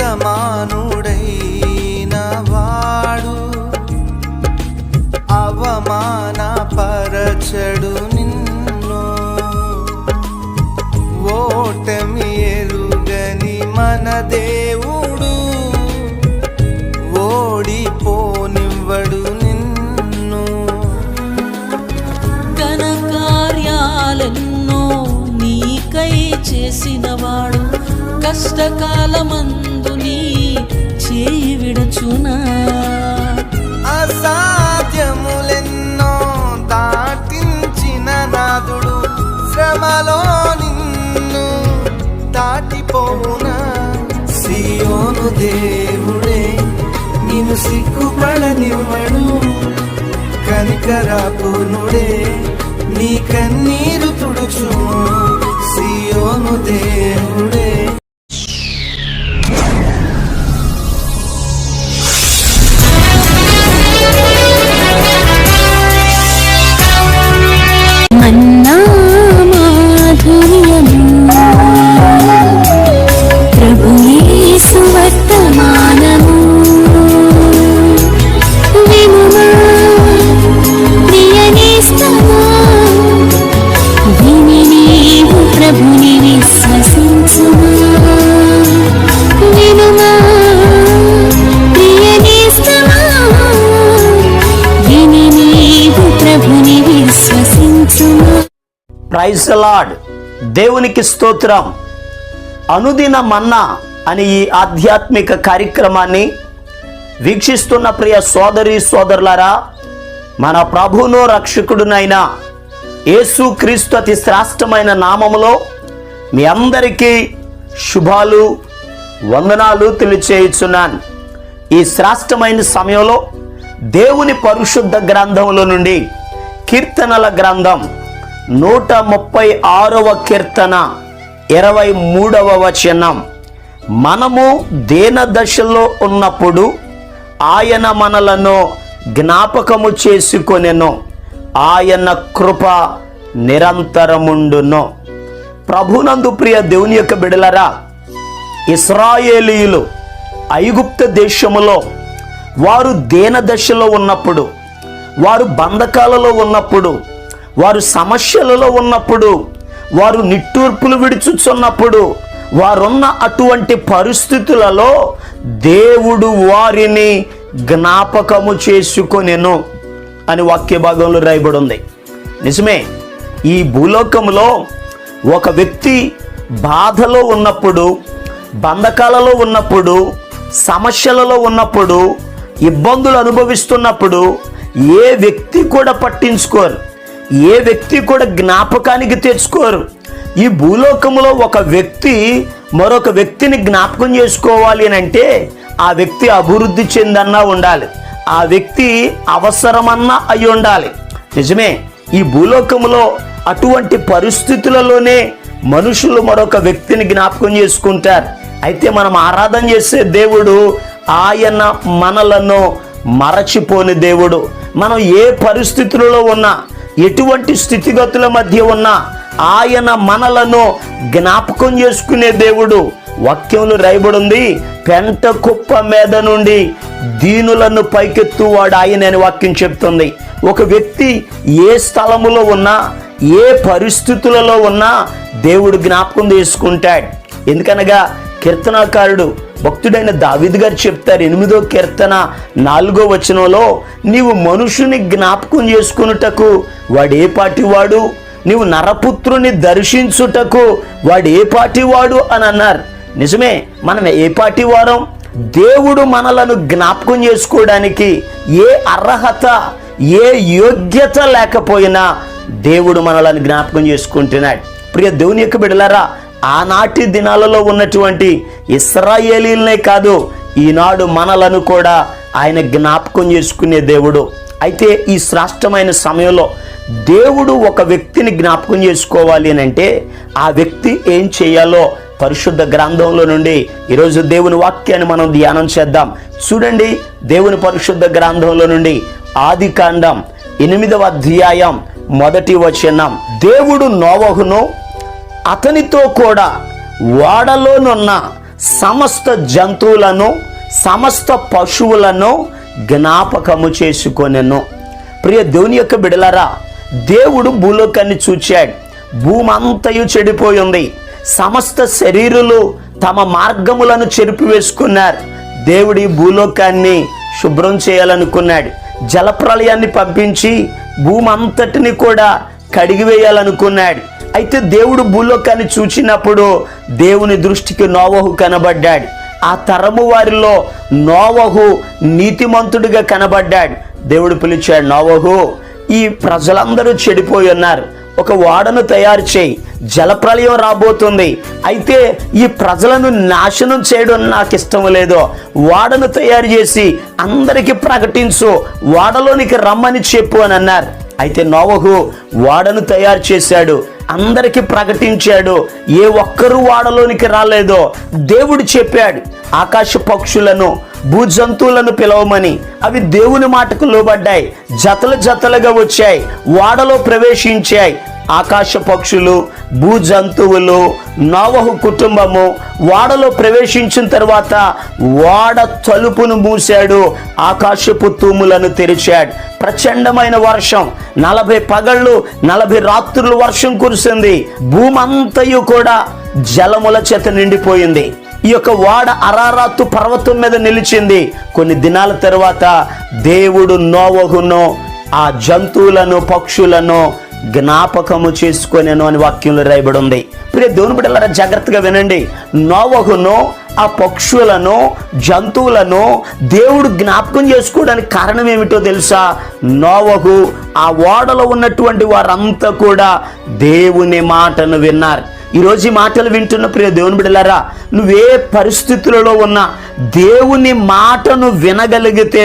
సమానుడైన వాడు అవమానపరచడు నిన్ను. ఓటమి ఎరుగని మన దేవుడు ఓడిపోనివ్వడు నిన్ను. ఘన కార్యాలెన్నో నీకై చేసినవాడు కష్టకాలమందు నీ చేయి విడచునా. అసాధ్యములెన్నో దాటించిన నాదుడు శ్రమలో నిన్ను దాటిపోవునా. సియోను దేవుడే నిన్ను సిగ్గుపడనివ్వడు, కనికరాపూర్ణుడే నీ కన్నీరు తుడుచును. సియోను దేవుడే. మన్నా మాధుర్యము ప్రభు యేసు వర్తమానము వినుమా ప్రియనేస్తమా, విని నీవు ప్రభుని విశ్వసించుమా. వినుమా ప్రియనేస్తమా, విని నీవు ప్రభుని విశ్వసించుమా. Praise the lord. దేవునికి స్తోత్రం. అనుదిన మన్నా అని ఈ ఆధ్యాత్మిక కార్యక్రమాన్ని వీక్షిస్తున్న ప్రియ సోదరి సోదరులారా, మన ప్రభువును రక్షకుడునైన యేసు క్రీస్తు అతి శ్రేష్టమైన నామములో మీ అందరికీ శుభాలు వందనాలు తెలియచేయుచున్నాను. ఈ శ్రేష్టమైన సమయంలో దేవుని పరిశుద్ధ గ్రంథంలో నుండి కీర్తనల గ్రంథం 136వ కీర్తన 23వ వచనం, మనము దేన దశలో ఉన్నప్పుడు ఆయన మనలను జ్ఞాపకము చేసుకొనెను, ఆయన కృప నిరంతరముండును. ప్రభునందు ప్రియ దేవుని యొక్క బిడలరా, ఇశ్రాయేలీయులు ఐగుప్తు దేశములో వారు దేన దశలో ఉన్నప్పుడు, వారు బంధకాలలో ఉన్నప్పుడు, వారు సమస్యలలో ఉన్నప్పుడు, వారు నిట్టూర్పులు విడుచుచున్నప్పుడు, వారున్న అటువంటి పరిస్థితులలో దేవుడు వారిని జ్ఞాపకము చేసుకొనెను అని వాక్య భాగంలో రాయబడి ఉంది. నిజమే, ఈ భూలోకంలో ఒక వ్యక్తి బాధలో ఉన్నప్పుడు, బంధకాలలో ఉన్నప్పుడు, సమస్యలలో ఉన్నప్పుడు, ఇబ్బందులు అనుభవిస్తున్నప్పుడు ఏ వ్యక్తి కూడా పట్టించుకోరు, ఏ వ్యక్తి కూడా జ్ఞాపకానికి తెచ్చుకోరు. ఈ భూలోకంలో ఒక వ్యక్తి మరొక వ్యక్తిని జ్ఞాపకం చేసుకోవాలి అని అంటే ఆ వ్యక్తి అభివృద్ధి చెందన్నా ఉండాలి, ఆ వ్యక్తి అవసరమన్నా అయి ఉండాలి. నిజమే, ఈ భూలోకంలో అటువంటి పరిస్థితులలోనే మనుషులు మరొక వ్యక్తిని జ్ఞాపకం చేసుకుంటారు. అయితే మనం ఆరాధన చేసే దేవుడు ఆయన మనలను మరచిపోని దేవుడు. మనం ఏ పరిస్థితులలో ఉన్నా, ఎటువంటి స్థితిగతుల మధ్య ఉన్నా ఆయన మనలను జ్ఞాపకం చేసుకునే దేవుడు. వాక్యంలో రాయబడి ఉంది, పెంట కుప్ప మీద నుండి దీనులను పైకెత్తువాడు ఆయన అని వాక్యం చెప్తుంది. ఒక వ్యక్తి ఏ స్థలములో ఉన్నా, ఏ పరిస్థితులలో ఉన్నా దేవుడు జ్ఞాపకం చేసుకుంటాడు. ఎందుకనగా కీర్తనాకారుడు భక్తుడైన దావీదు గారు చెప్తారు, 8వ కీర్తన 4వ వచనంలో, నీవు మనుషుని జ్ఞాపకం చేసుకున్నటకు వాడు ఏ పాటివాడు, నీవు నరపుత్రుని దర్శించుటకు వాడు ఏ పాటివాడు అని అన్నారు. నిజమే, మనం ఏ పాటి వారం? దేవుడు మనలను జ్ఞాపకం చేసుకోవడానికి ఏ అర్హత, ఏ యోగ్యత లేకపోయినా దేవుడు మనలను జ్ఞాపకం చేసుకుంటున్నాడు. ప్రియ దేవుని యొక్క బిడ్డలారా, ఆనాటి దినాలలో ఉన్నటువంటి ఇశ్రాయేలీలనే కాదు, ఈనాడు మనలను కూడా ఆయన జ్ఞాపకం చేసుకునే దేవుడు. అయితే ఈ శ్రేష్టమైన సమయంలో దేవుడు ఒక వ్యక్తిని జ్ఞాపకం చేసుకోవాలి అని అంటే ఆ వ్యక్తి ఏం చేయాలో పరిశుద్ధ గ్రంథంలో నుండి ఈరోజు దేవుని వాక్యాన్ని మనం ధ్యానం చేద్దాం. చూడండి, దేవుని పరిశుద్ధ గ్రంథంలో నుండి ఆదికాండం 8వ అధ్యాయం 1వ వచనం, దేవుడు నోవహును అతనితో కూడా ఓడలోనున్న సమస్త జంతువులను సమస్త పశువులను జ్ఞాపకము చేసుకొనెను. ప్రియ దేవుని యొక్క బిడలారా, దేవుడు భూలోకాన్ని చూచాడు. భూమి అంతయు చెడిపోయింది. సమస్త శరీరులు తమ మార్గములను చెరిపివేసుకున్నారు. దేవుడి భూలోకాన్ని శుభ్రం చేయాలనుకున్నాడు. జలప్రళయాన్ని పంపించి భూమి అంతటిని కూడా కడిగివేయాలనుకున్నాడు. అయితే దేవుడు భూలోకాన్ని చూచినప్పుడు దేవుని దృష్టికి నోవహు కనబడ్డాడు. ఆ తరము వారిలో నోవహు నీతిమంతుడిగా కనబడ్డాడు. దేవుడు పిలిచాడు, నోవహు, ఈ ప్రజలందరూ చెడిపోయి ఉన్నారు, ఒక ఓడను తయారు చేయి, జలప్రళయం రాబోతుంది. అయితే ఈ ప్రజలను నాశనం చేయడం నాకు ఇష్టం లేదు. ఓడను తయారు చేసి అందరికీ ప్రకటించు, ఓడలోనికి రమ్మని చెప్పు అని అన్నారు. అయితే నోవహు ఓడను తయారు చేశాడు, అందరికీ ప్రకటించాడు. ఏ ఒక్కరూ ఓడలోనికి రాలేదో దేవుడు చెప్పాడు. ఆకాశ పక్షులను భూజంతువులను పిలవమని అవి దేవుని మాటకు లోబడ్డాయి. జతలు జతలుగా వచ్చాయి, ఓడలో ప్రవేశించాయి. ఆకాశ పక్షులు, భూజంతువులు, నోవహు కుటుంబము ఓడలో ప్రవేశించిన తర్వాత ఓడ తలుపును మూశాడు, ఆకాశపు తూములను తెరిచాడు. ప్రచండమైన వర్షం, 40 పగళ్ళు 40 రాత్రులు వర్షం కురిసింది. భూమి అంతయు కూడా జలముల చేత నిండిపోయింది. ఈ యొక్క ఓడ అరారాతు పర్వతం మీద నిలిచింది. కొన్ని దినాల తర్వాత దేవుడు నోవహును ఆ జంతువులను పక్షులను జ్ఞాపకము చేసుకొనెను అని వాక్యంలో రాయబడి ఉంది. ప్రియ దేవుని బిడ్డలారా, జాగ్రత్తగా వినండి. నోవహును ఆ పక్షులను జంతువులను దేవుడు జ్ఞాపకం చేసుకోవడానికి కారణం ఏమిటో తెలుసా? నోవహు ఆ ఓడలో ఉన్నటువంటి వారంతా కూడా దేవుని మాటను విన్నారు. ఈరోజు ఈ మాటలు వింటున్న ప్రియ దేవుని బిడ్డలారా, నువ్వే పరిస్థితులలో ఉన్నా దేవుని మాటను వినగలిగితే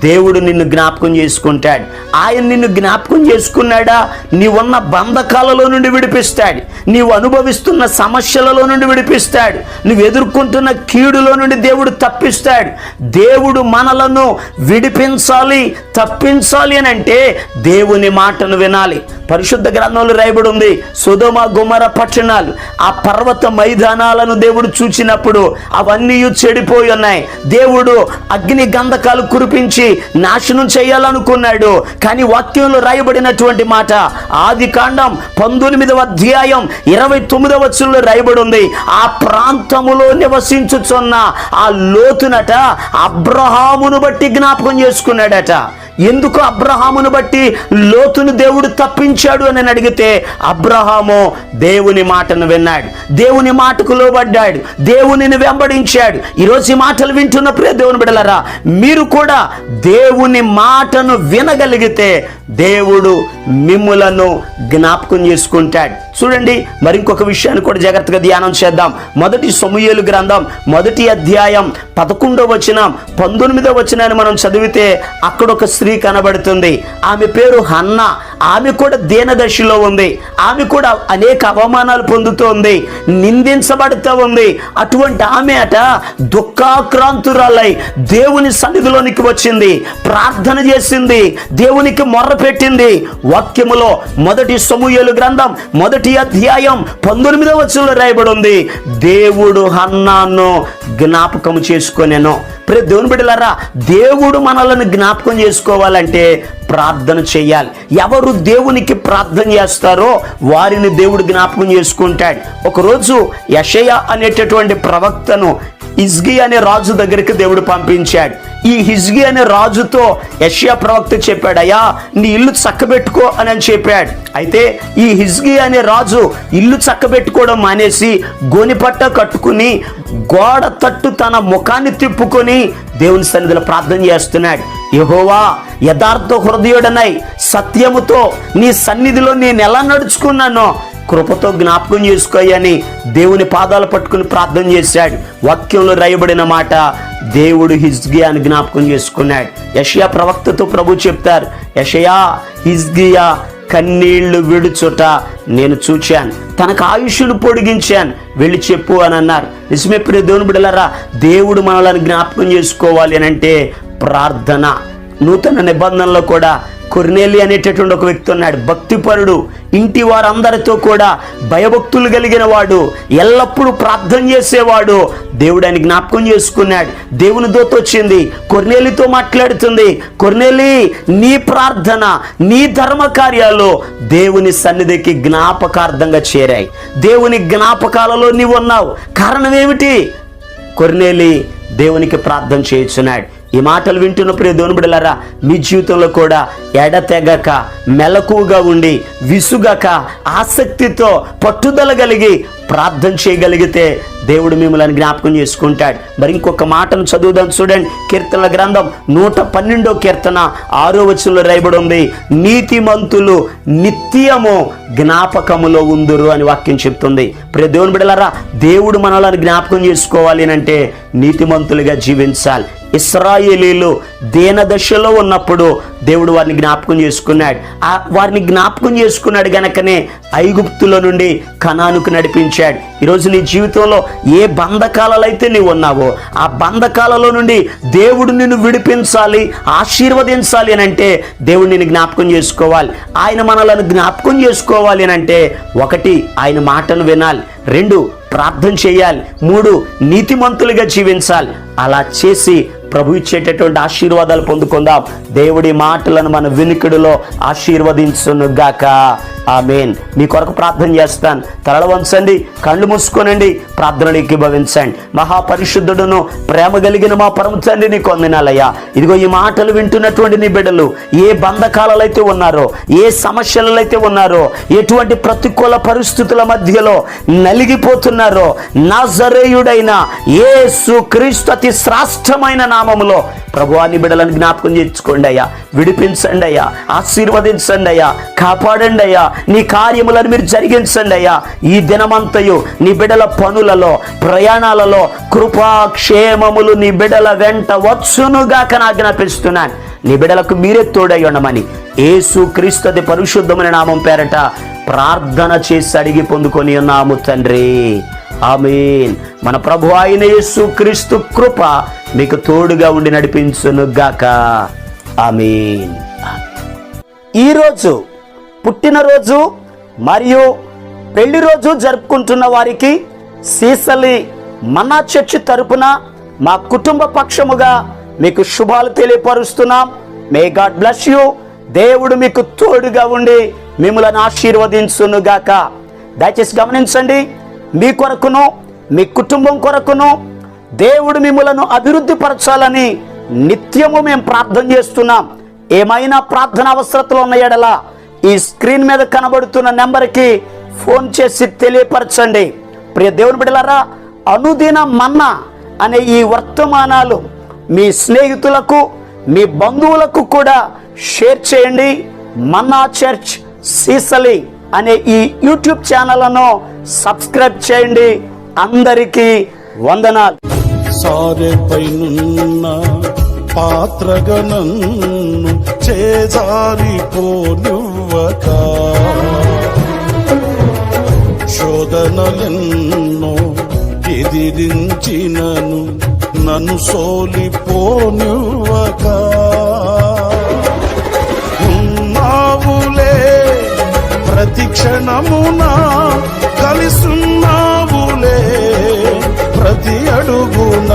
దేవుడు నిన్ను జ్ఞాపకం చేసుకుంటాడు. ఆయన నిన్ను జ్ఞాపకం చేసుకున్నాడా, నీవున్న బంధకాలలో నుండి విడిపిస్తాడు, నీవు అనుభవిస్తున్న సమస్యలలో నుండి విడిపిస్తాడు, నువ్వు ఎదుర్కొంటున్న కీడులో నుండి దేవుడు తప్పిస్తాడు. దేవుడు మనలను విడిపించాలి, తప్పించాలి అని అంటే దేవుని మాటను వినాలి. పరిశుద్ధ గ్రంథంలో రాయబడి ఉంది, సొదొమ గొమొర పట్టణాలు, ఆ పర్వత మైదానాలను దేవుడు చూచినప్పుడు అవన్నీ చెడిపోయి ఉన్నాయి. దేవుడు అగ్ని గంధకాలు కురిపించి నాశనం చేయాలనుకున్నాడు. కానీ వాక్యంలో రాయబడినటువంటి మాట ఆదికాండం 19వ అధ్యాయం 29వ వచనంలో రాయబడి ఉంది, ఆ ప్రాంతములో నివసించుచున్న ఆ లోతునట అబ్రహామును బట్టి జ్ఞాపకం చేసుకున్నాడట. ఎందుకు అబ్రహామును బట్టి లోతును దేవుడు తప్పించాడు అని అడిగితే, అబ్రహాము దేవుని మాటను విన్నాడు, దేవుని మాటకు లోబడ్డాడు, దేవునిని వెంబడించాడు. ఈరోజు ఈ మాటలు వింటున్న ప్రియ దేవుని బిడ్డలారా, మీరు కూడా దేవుని మాటను వినగలిగితే దేవుడు మిమ్ములను జ్ఞాపకం చేసుకుంటాడు. చూడండి, మరి ఇంకొక విషయాన్ని కూడా జాగ్రత్తగా ధ్యానం చేద్దాం. 1 సమూయేలు గ్రంథం 1వ అధ్యాయం 11వ వచనం 19వ వచనాన్ని మనం చదివితే అక్కడ ఒక స్త్రీ కనబడుతుంది. ఆమె పేరు హన్నా. ఆమె కూడా దీనదశలో ఉంది. ఆమె కూడా అనేక అవమానాలు పొందుతోంది, నిందించబడుతూ ఉంది. అటువంటి ఆమె అట దుఃఖాక్రాంతురాలై దేవుని సన్నిధిలోనికి వచ్చింది, ప్రార్థన చేసింది, దేవునికి మొర్ర పెట్టింది. వాక్యములో 1 సమూయేలు గ్రంథం 1వ అధ్యాయం 19వ వచనంలో రాయబడి ఉంది, దేవుడు హన్నాను జ్ఞాపకం చేసుకొనెను. ప్రియ దేవుని బిడ్డలారా, దేవుడు మనల్ని జ్ఞాపకం చేసుకోవాలంటే ప్రార్థన చేయాలి. ఎవరు దేవునికి ప్రార్థన చేస్తారో వారిని దేవుడు జ్ఞాపకం చేసుకుంటాడు. ఒకరోజు యెషయా అనేటటువంటి ప్రవక్తను హిజ్కీ అనే రాజు దగ్గరికి దేవుడు పంపించాడు. ఈ హిజ్కీ అనే రాజుతో యెషయా ప్రవక్త చెప్పాడు, అయ్యా నీ ఇల్లు చక్కబెట్టుకో అని చెప్పాడు. అయితే ఈ హిజ్కీ అనే రాజు ఇల్లు చక్కబెట్టుకోవడం మానేసి గోనిపట్ట కట్టుకుని గోడ తట్టు తన ముఖాన్ని తిప్పుకొని దేవుని సన్నిధిలో ప్రార్థన చేస్తున్నాడు. యెహోవా, యథార్థ హృదయుడనై సత్యముతో నీ సన్నిధిలో నేను ఎలా నడుచుకున్నానో కృపతో జ్ఞాపకం చేసుకోయని దేవుని పాదాలు పట్టుకుని ప్రార్థన చేశాడు. వాక్యంలో రాయబడిన మాట, దేవుడు హిజ్కియాని జ్ఞాపకం చేసుకున్నాడు. యెషయా ప్రవక్తతో ప్రభు చెప్తారు, యెషయా, హిజ్కియా కన్నీళ్లు విడుచుట నేను చూచాను, తనకు ఆయుష్ను పొడిగించాను, వెళ్ళి చెప్పు అని అన్నారు. నిజమే ప్రియ దేవుని బిడ్డలారా, దేవుడు మనల్ని జ్ఞాపకం చేసుకోవాలి అని అంటే ప్రార్థన. నూతన నిబంధనలో కూడా కొర్నేలి అనేటటువంటి ఒక వ్యక్తి ఉన్నాడు, భక్తిపరుడు, ఇంటి వారందరితో కూడా భయభక్తులు కలిగిన వాడు, ఎల్లప్పుడూ ప్రార్థన చేసేవాడు. దేవుడు ఆయన జ్ఞాపకం చేసుకున్నాడు. దేవుని దూత వచ్చింది, కొర్నేలితో మాట్లాడుతుంది, కొర్నేలి నీ ప్రార్థన, నీ ధర్మ కార్యాలు దేవుని సన్నిధికి జ్ఞాపకార్థంగా చేరాయి. దేవుని జ్ఞాపకాలలో నీవు ఉన్నావు. కారణం ఏమిటి? కొర్నేలి దేవునికి ప్రార్థన చేయుచున్నాడు. ఈ మాటలు వింటున్న ప్రియ దేవుని బిడ్డలారా, మీ జీవితంలో కూడా ఎడతెగక మెలకువగా ఉండి విసుగక ఆసక్తితో పట్టుదల కలిగి ప్రార్థన చేయగలిగితే దేవుడు మిమ్మల్ని జ్ఞాపకం చేసుకుంటాడు. మరి ఇంకొక మాటను చదువుదాం, చూడండి. కీర్తనల గ్రంథం 112వ కీర్తన 6వ వచనంలో రాయబడి ఉంది, నీతిమంతులు నిత్యము జ్ఞాపకములో ఉందురు అని వాక్యం చెప్తుంది. ప్రియ దేవుని బిడ్డలారా, దేవుడు మనల్ని జ్ఞాపకం చేసుకోవాలి అంటే నీతిమంతులుగా జీవించాలి. ఇశ్రాయేలీలు దీన దశలో ఉన్నప్పుడు దేవుడు వారిని జ్ఞాపకం చేసుకున్నాడు. వారిని జ్ఞాపకం చేసుకున్నాడు గనకనే ఐగుప్తులో నుండి కనానుకు నడిపించాడు. ఈరోజు నీ జీవితంలో ఏ బంధకాలలో అయితే నీవు ఉన్నావో ఆ బంధకాలలో నుండి దేవుడు నిన్ను విడిపించాలి, ఆశీర్వదించాలి అని అంటే దేవుడు నిన్ను జ్ఞాపకం చేసుకోవాలి. ఆయన మనలను జ్ఞాపకం చేసుకోవాలి అని అంటే 1 ఆయన మాటను వినాలి, 2 ప్రార్థన చేయాలి, 3 నీతిమంతులుగా జీవించాలి. అలా చేసి ప్రభు ఇచ్చేటటువంటి ఆశీర్వాదాలు పొందుకుందాం. దేవుడి మాటలను మన వినికిడిలో ఆశీర్వదించునుగాక. ఆమేన్. మీ కొరకు ప్రార్థన చేస్తాను. తలలు వంచండి, కళ్ళు మూసుకోనండి, ప్రార్థనలు ఏకీభవించండి. మహాపరిశుద్ధుడును ప్రేమ కలిగిన మా పరమ తండ్రి నీకు వందనాలయ్యా. ఇదిగో ఈ మాటలు వింటున్నటువంటి నీ బిడ్డలు ఏ బంధకాలలో అయితే ఉన్నారో, ఏ సమస్యలలో అయితే ఉన్నారో, ఎటువంటి ప్రతికూల పరిస్థితుల మధ్యలో నలిగిపోతున్నారో, నజరేయుడైన యేసు క్రీస్తు అతి శ్రేష్టమైన నామములో ప్రభువాని బిడ్డలను జ్ఞాపకం చేసుకోండి అయ్యా, విడిపించండి అయ్యా, ఆశీర్వదించండి అయ్యా, కాపాడండి అయ్యా, నీ కార్యములను మీరు జరిగించండి అయ్యా. ఈ దినమంతయు నీ బిడ్డల పనులలో, ప్రయాణాలలో కృపాక్షేమములు నీ బిడ్డల వెంట వచ్చునుగాక ఆజ్ఞాపిస్తున్నాను. నీ బిడ్డలకు మీరే తోడై ఉండమని యేసు క్రీస్తు అతి పరిశుద్ధమైన నామం పేరట ప్రార్థన చేసి అడిగి పొందుకొని ఉన్నాము తండ్రి. ఆమేన్. మన ప్రభు అయిన యేసు క్రీస్తు కృప మీకు తోడుగా ఉండి నడిపించునుగాక. ఆమేన్. ఈరోజు పుట్టినరోజు మరియు పెళ్లి రోజు జరుపుకుంటున్న వారికి సీసలి మన్నా చర్చి తరపున మా కుటుంబ పక్షముగా మీకు శుభాలు తెలియపరుస్తున్నాం. May God bless you. దేవుడు మీకు తోడుగా ఉండి మిమ్మల్ని ఆశీర్వదించునుగాక. దయచేసి గమనించండి, మీ కొరకును మీ కుటుంబం కొరకును దేవుడు మిమ్మలను అభివృద్ధి పరచాలని నిత్యము మేము ప్రార్థన చేస్తున్నాం. ఏమైనా ప్రార్థన అవసరతలు ఉన్న ఎడల ఈ స్క్రీన్ మీద కనబడుతున్న నెంబర్కి ఫోన్ చేసి తెలియపరచండి. ప్రియ దేవుని బిడ్డలారా, అనుదిన మన్నా అనే ఈ వర్తమానాలు మీ స్నేహితులకు, మీ బంధువులకు కూడా షేర్ చేయండి. మన్నా చర్చ్ సీసలి అనే ఈ యూట్యూబ్ ఛానల్ను సబ్స్క్రైబ్ చేయండి. అందరికీ వందనాలు. సారెపైనున్న పాత్రగా నన్ను చేజారిపోనివ్వక, శోధనలెన్నో ఎదిరించినను నన్ను సోలిపోనివ్వక, ఉన్నావులే ప్రతి క్షణమున కలిసున్నావులే ప్రతి అడుగున